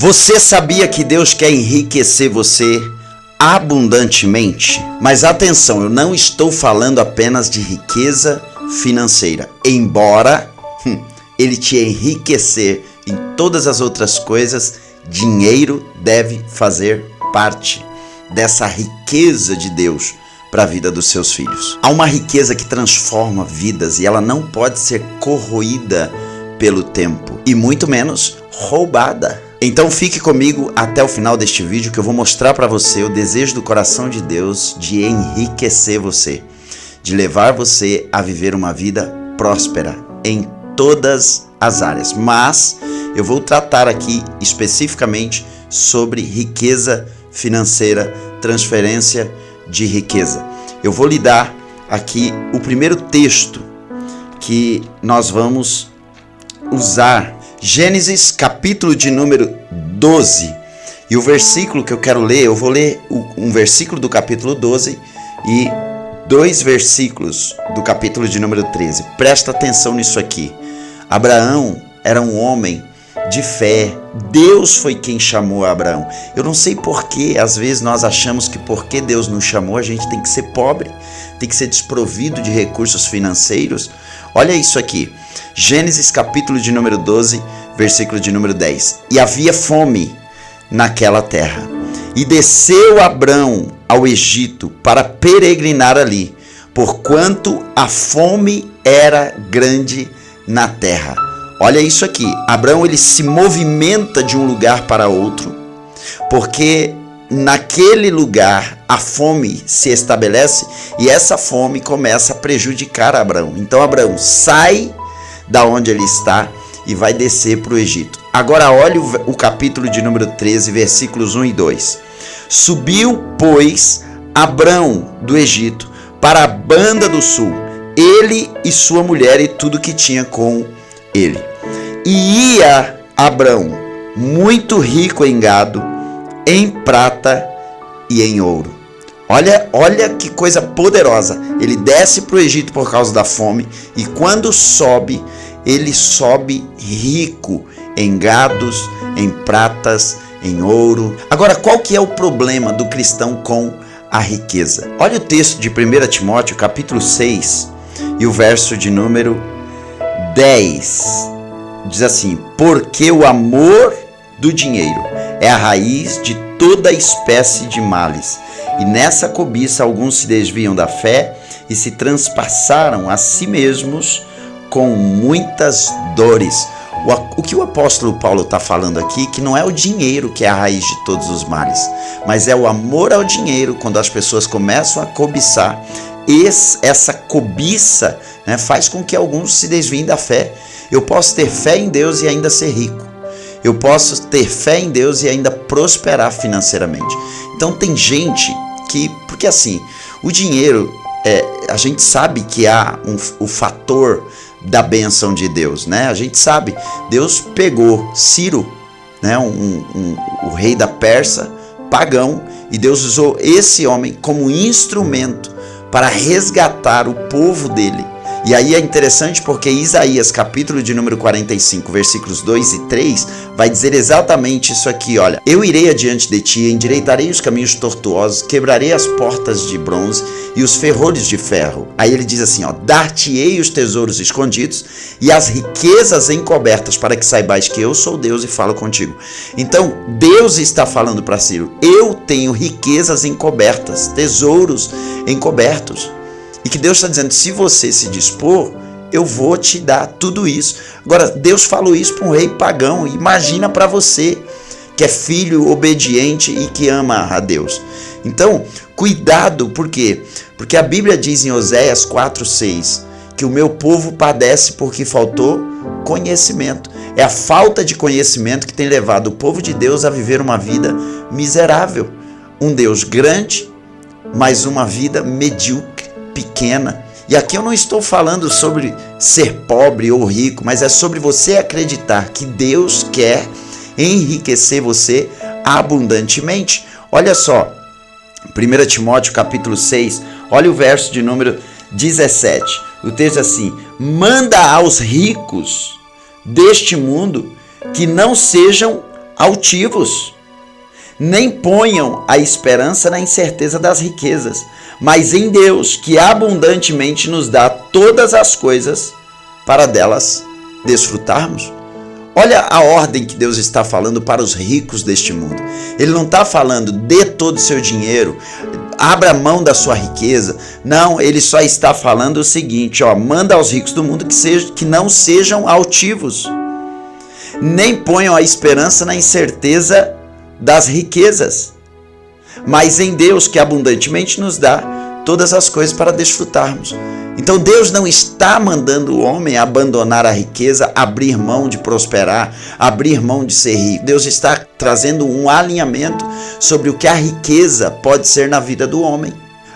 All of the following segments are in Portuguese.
Você sabia que Deus quer enriquecer você abundantemente? Mas atenção, eu não estou falando apenas de riqueza financeira. Embora Ele te enriquecer em todas as outras coisas, dinheiro deve fazer parte dessa riqueza de Deus para a vida dos seus filhos. Há uma riqueza que transforma vidas e ela não pode ser corroída pelo tempo e muito menos roubada. Então fique comigo até o final deste vídeo que eu vou mostrar para você o desejo do coração de Deus de enriquecer você, de levar você a viver uma vida próspera em todas as áreas. Mas eu vou tratar aqui especificamente sobre riqueza financeira, transferência de riqueza. Eu vou lhe dar aqui o primeiro texto que nós vamos usar. Gênesis, capítulo de número 12. E o versículo que eu quero ler, eu vou ler um versículo do capítulo 12 e 2 versículos do capítulo de número 13. Presta atenção nisso aqui. Abraão era um homem de fé. Deus foi quem chamou Abraão. Eu não sei porquê, às vezes nós achamos que porque Deus nos chamou, a gente tem que ser pobre, tem que ser desprovido de recursos financeiros. Olha isso aqui. Gênesis capítulo de número 12, versículo de número 10. E havia fome naquela terra. E desceu Abrão ao Egito para peregrinar ali, porquanto a fome era grande na terra. Olha isso aqui. Abrão ele se movimenta de um lugar para outro, porque naquele lugar a fome se estabelece e essa fome começa a prejudicar Abrão. Então Abrão sai da onde ele está e vai descer para o Egito. Agora olha o capítulo de número 13, versículos 1 e 2. Subiu, pois, Abrão do Egito para a banda do sul, ele e sua mulher e tudo que tinha com ele. E ia Abrão muito rico em gado, em prata e em ouro. Olha que coisa poderosa. Ele desce para o Egito por causa da fome e quando sobe, ele sobe rico em gados, em pratas, em ouro. Agora, qual que é o problema do cristão com a riqueza? Olha o texto de 1 Timóteo, capítulo 6, e o verso de número 10. Diz assim: porque o amor do dinheiro é a raiz de toda espécie de males. E nessa cobiça alguns se desviam da fé e se transpassaram a si mesmos com muitas dores. O que o apóstolo Paulo está falando aqui, que não é o dinheiro que é a raiz de todos os males, mas é o amor ao dinheiro. Quando as pessoas começam a cobiçar, essa cobiça, né, faz com que alguns se desviem da fé. Eu posso ter fé em Deus e ainda ser rico. Eu posso ter fé em Deus e ainda prosperar financeiramente. Então tem gente que, porque assim, o dinheiro, a gente sabe que há o fator da bênção de Deus, né? A gente sabe, Deus pegou Ciro, né, o rei da Pérsia, pagão, e Deus usou esse homem como instrumento para resgatar o povo dele. E aí é interessante porque Isaías, capítulo de número 45, versículos 2 e 3, vai dizer exatamente isso aqui, olha. Eu irei adiante de ti, endireitarei os caminhos tortuosos, quebrarei as portas de bronze e os ferrolhos de ferro. Aí ele diz assim, ó, dar-te-ei os tesouros escondidos e as riquezas encobertas, para que saibais que eu sou Deus e falo contigo. Então, Deus está falando para Ciro, eu tenho riquezas encobertas, tesouros encobertos. E que Deus está dizendo, se você se dispor, eu vou te dar tudo isso. Agora, Deus falou isso para um rei pagão. Imagina para você, que é filho obediente e que ama a Deus. Então, cuidado, por quê? Porque a Bíblia diz em Oséias 4:6, que o meu povo padece porque faltou conhecimento. É a falta de conhecimento que tem levado o povo de Deus a viver uma vida miserável. Um Deus grande, mas uma vida medíocre, pequena. E aqui eu não estou falando sobre ser pobre ou rico, mas é sobre você acreditar que Deus quer enriquecer você abundantemente. Olha só, 1 Timóteo capítulo 6, olha o verso de número 17. O texto é assim: manda aos ricos deste mundo que não sejam altivos. Nem ponham a esperança na incerteza das riquezas, mas em Deus, que abundantemente nos dá todas as coisas para delas desfrutarmos. Olha a ordem que Deus está falando para os ricos deste mundo. Ele não está falando dê todo o seu dinheiro, abra mão da sua riqueza. Não, ele só está falando o seguinte, manda aos ricos do mundo que não sejam altivos. Nem ponham a esperança na incerteza das riquezas, mas em Deus, que abundantemente nos dá todas as coisas para desfrutarmos. Então Deus não está mandando o homem abandonar a riqueza, abrir mão de prosperar, abrir mão de ser rico. Deus está trazendo um alinhamento sobre o que a riqueza pode ser na vida do homem.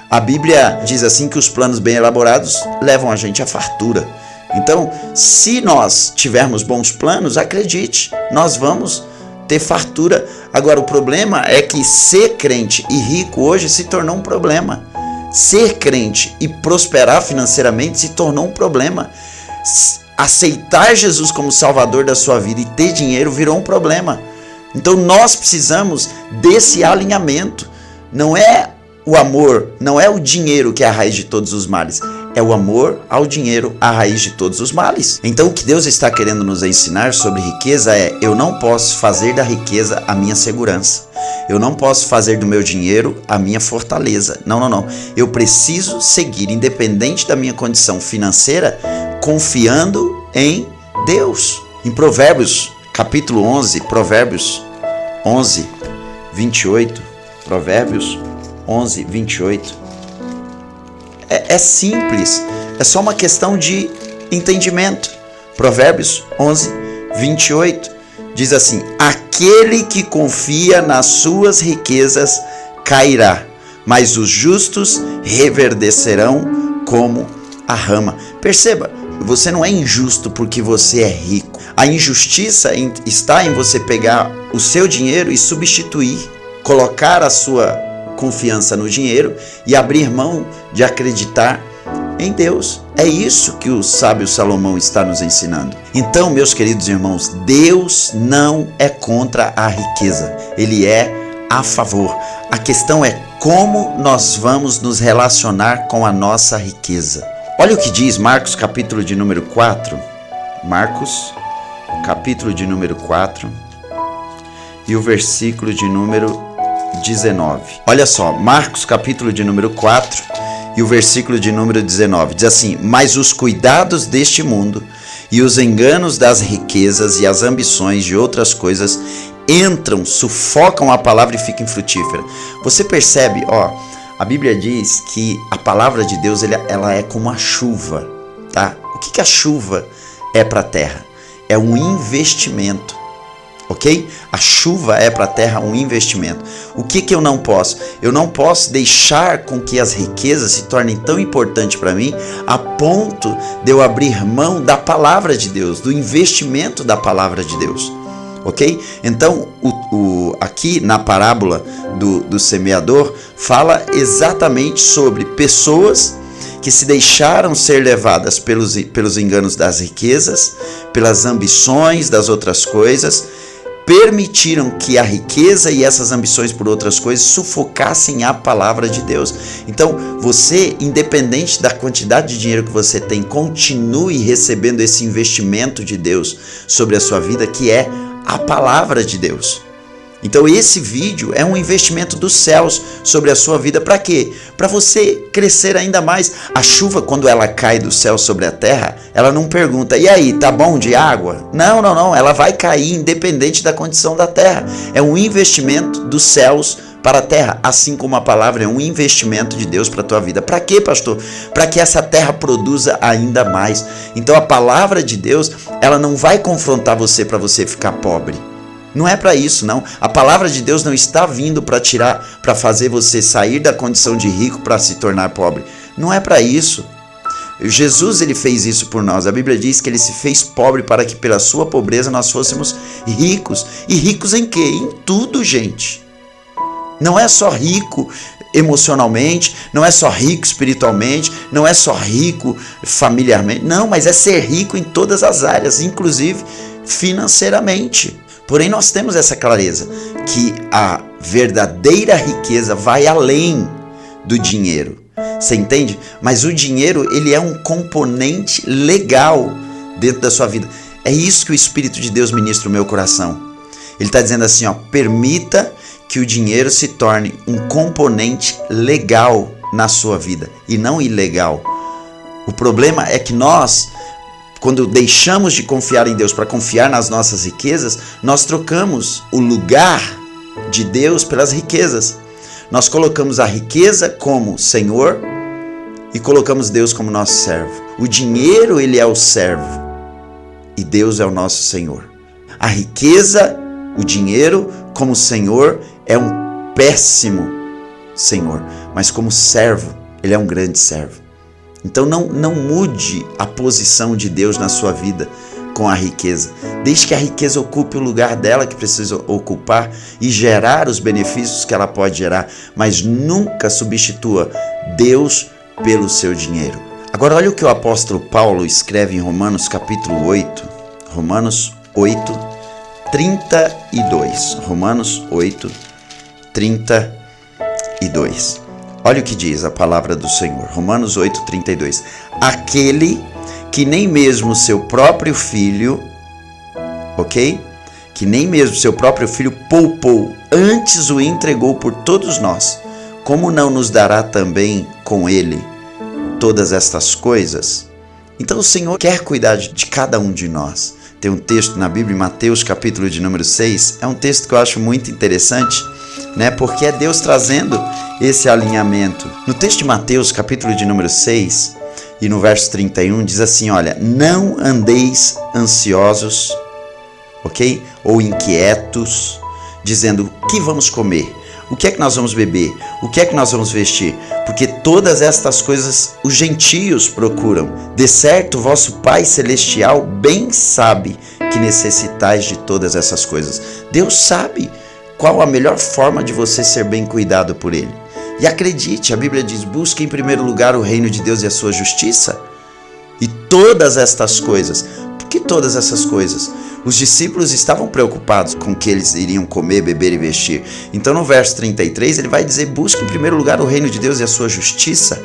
A Bíblia diz assim que os planos bem elaborados levam a gente à fartura. Então, se nós tivermos bons planos, acredite, nós vamos ter fartura. Agora, o problema é que ser crente e rico hoje se tornou um problema. Ser crente e prosperar financeiramente se tornou um problema. Aceitar Jesus como Salvador da sua vida e ter dinheiro virou um problema. Então nós precisamos desse alinhamento. Não é o amor, não é o dinheiro que é a raiz de todos os males. É o amor ao dinheiro a raiz de todos os males. Então o que Deus está querendo nos ensinar sobre riqueza é: eu não posso fazer da riqueza a minha segurança. Eu não posso fazer do meu dinheiro a minha fortaleza. Não. Eu preciso seguir, independente da minha condição financeira, confiando em Deus. Em Provérbios, capítulo 11, Provérbios 11, 28. Provérbios 11, 28. É simples, é só uma questão de entendimento. Provérbios 11, 28 diz assim: aquele que confia nas suas riquezas cairá, mas os justos reverdecerão como a rama. Perceba, você não é injusto porque você é rico. A injustiça está em você pegar o seu dinheiro e substituir, colocar a sua confiança no dinheiro e abrir mão de acreditar em Deus. É isso que o sábio Salomão está nos ensinando. Então, meus queridos irmãos, Deus não é contra a riqueza, Ele é a favor. A questão é como nós vamos nos relacionar com a nossa riqueza. Olha o que diz Marcos, capítulo de número 4. Marcos, capítulo de número 4 e o versículo de número 19. Olha só, Marcos capítulo de número 4 e o versículo de número 19. Diz assim: mas os cuidados deste mundo e os enganos das riquezas e as ambições de outras coisas entram, sufocam a palavra e ficam infrutífera. Você percebe, a Bíblia diz que a palavra de Deus ela é como a chuva, tá? O que a chuva é para a terra? É um investimento. Ok? A chuva é para a terra um investimento. O que eu não posso? Eu não posso deixar com que as riquezas se tornem tão importantes para mim a ponto de eu abrir mão da palavra de Deus, do investimento da palavra de Deus. Ok? Então, aqui na parábola do semeador, fala exatamente sobre pessoas que se deixaram ser levadas pelos enganos das riquezas, pelas ambições das outras coisas, permitiram que a riqueza e essas ambições por outras coisas sufocassem a palavra de Deus. Então, você, independente da quantidade de dinheiro que você tem, continue recebendo esse investimento de Deus sobre a sua vida, que é a palavra de Deus. Então esse vídeo é um investimento dos céus sobre a sua vida. Para quê? Para você crescer ainda mais. A chuva, quando ela cai do céu sobre a terra, ela não pergunta: e aí, tá bom de água? Não. Ela vai cair independente da condição da terra. É um investimento dos céus para a terra, assim como a palavra é um investimento de Deus para a tua vida. Para quê, pastor? Para que essa terra produza ainda mais. Então a palavra de Deus, ela não vai confrontar você para você ficar pobre. Não é para isso, não. A palavra de Deus não está vindo para fazer você sair da condição de rico para se tornar pobre. Não é para isso. Jesus, ele fez isso por nós. A Bíblia diz que ele se fez pobre para que pela sua pobreza nós fôssemos ricos. E ricos em quê? Em tudo, gente. Não é só rico emocionalmente, não é só rico espiritualmente, não é só rico familiarmente. Não, mas é ser rico em todas as áreas, inclusive financeiramente. Porém, nós temos essa clareza que a verdadeira riqueza vai além do dinheiro. Você entende? Mas o dinheiro, ele é um componente legal dentro da sua vida. É isso que o Espírito de Deus ministra no meu coração. Ele está dizendo assim, ó, permita que o dinheiro se torne um componente legal na sua vida e não ilegal. O problema é que nós, quando deixamos de confiar em Deus para confiar nas nossas riquezas, nós trocamos o lugar de Deus pelas riquezas. Nós colocamos a riqueza como Senhor e colocamos Deus como nosso servo. O dinheiro, ele é o servo e Deus é o nosso Senhor. A riqueza, o dinheiro como Senhor é um péssimo Senhor, mas como servo, ele é um grande servo. Então não mude a posição de Deus na sua vida com a riqueza. Deixe que a riqueza ocupe o lugar dela que precisa ocupar e gerar os benefícios que ela pode gerar, mas nunca substitua Deus pelo seu dinheiro. Agora olha o que o apóstolo Paulo escreve em Romanos capítulo 8, Romanos 8, 32. Romanos 8, 32. Olha o que diz a palavra do Senhor. Romanos 8, 32. Aquele que nem mesmo seu próprio filho, ok? Que nem mesmo seu próprio filho poupou, antes o entregou por todos nós, como não nos dará também com ele todas estas coisas? Então o Senhor quer cuidar de cada um de nós. Tem um texto na Bíblia, em Mateus capítulo de número 6, é um texto que eu acho muito interessante, né? Porque é Deus trazendo esse alinhamento. No texto de Mateus capítulo de número 6 e no verso 31 diz assim, olha, não andeis ansiosos, ok? Ou inquietos, dizendo, o que vamos comer? O que é que nós vamos beber? O que é que nós vamos vestir? Porque todas estas coisas os gentios procuram. De certo, vosso Pai Celestial bem sabe que necessitais de todas essas coisas. Deus sabe qual a melhor forma de você ser bem cuidado por Ele. E acredite, a Bíblia diz, busque em primeiro lugar o reino de Deus e a sua justiça. E todas estas coisas. Por que todas essas coisas? Os discípulos estavam preocupados com o que eles iriam comer, beber e vestir. Então no verso 33 ele vai dizer, busque em primeiro lugar o reino de Deus e a sua justiça.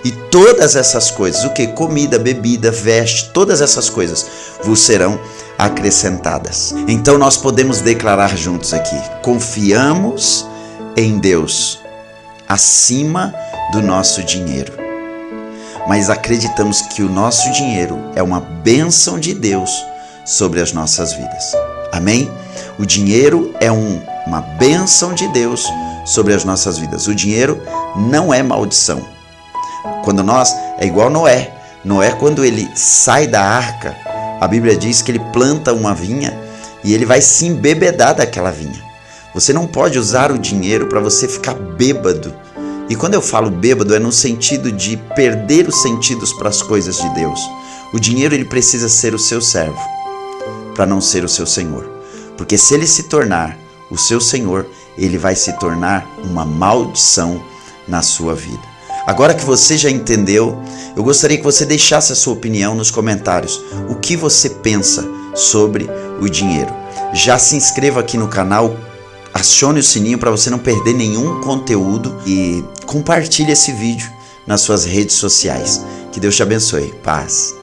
E todas essas coisas, o que? Comida, bebida, veste, todas essas coisas vos serão acrescentadas. Então nós podemos declarar juntos aqui, confiamos em Deus acima do nosso dinheiro. Mas acreditamos que o nosso dinheiro é uma bênção de Deus sobre as nossas vidas. Amém? O dinheiro é uma bênção de Deus sobre as nossas vidas. O dinheiro não é maldição. Quando é igual Noé. Noé, quando ele sai da arca, a Bíblia diz que ele planta uma vinha e ele vai se embebedar daquela vinha. Você não pode usar o dinheiro para você ficar bêbado. E quando eu falo bêbado é no sentido de perder os sentidos para as coisas de Deus. O dinheiro ele precisa ser o seu servo, para não ser o seu senhor. Porque se ele se tornar o seu senhor, ele vai se tornar uma maldição na sua vida. Agora que você já entendeu, eu gostaria que você deixasse a sua opinião nos comentários. O que você pensa sobre o dinheiro? Já se inscreva aqui no canal, acione o sininho para você não perder nenhum conteúdo e compartilhe esse vídeo nas suas redes sociais. Que Deus te abençoe. Paz.